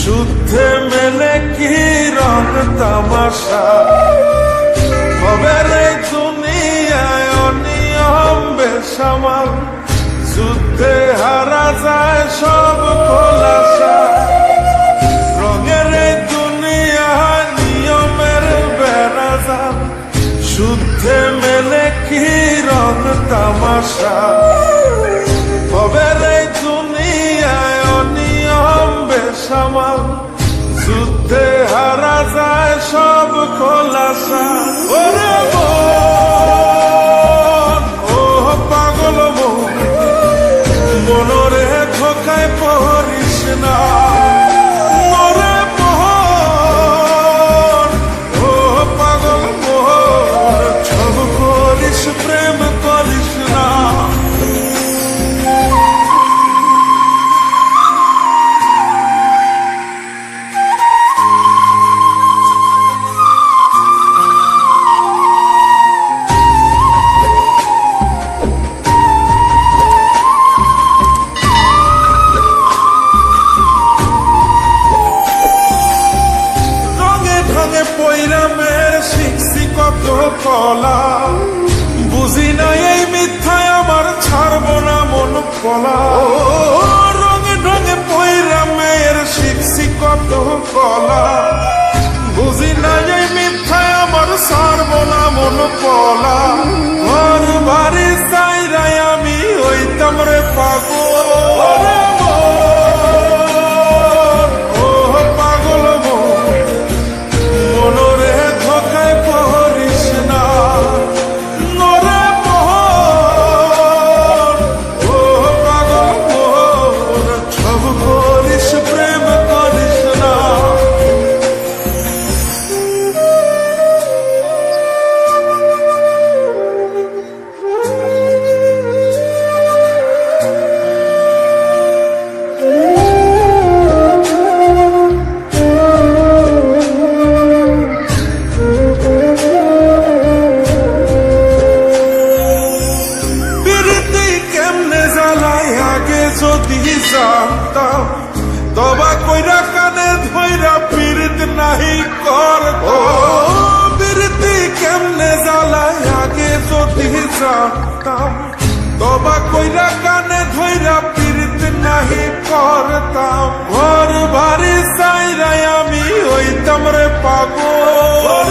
শুদ্ধে মেলে কি রং তামাশা খবর দুনিয়ায় অনিয়ম বেসামাল যুদ্ধে হারা যায় সব খোলাসা রঙের দুনিয়া নিয়মের বেড়াজাল শুদ্ধে মেলে কি রং তামাশা খবর দুনিয়ায় অনিয়ম বেসামাল যুদ্ধে হারা যায় সব খোলাসা ওরে মন ও পাগল মন মনরে ধোকায় পড়িস না ওরে মন ও পাগল মন সব করিস প্রেম করিস না পৈরামের শিখছি কত কলা বুঝি না এই মিথ্যায় আমার ছাড়বো না মন পলা রঙে রঙে পৈরামের শিখছি কত কলা বুঝি না এই মিথ্যায় আমার ছাড়বো না মন পলা ঘর বাড়ি চাইরাই আমি হইতাম রে পাগল যদি জানতাম তবা কইরা কানে ধইরা পীড়িত নাহি করতাম পীড়িতি কেমনে জ্বালায় আগে যদি জানতাম তবা কইরা কানে ধইরা পীড়িত নাহি করতাম ঘর বাড়ি চাইরাই আমি হইতাম রে পাগল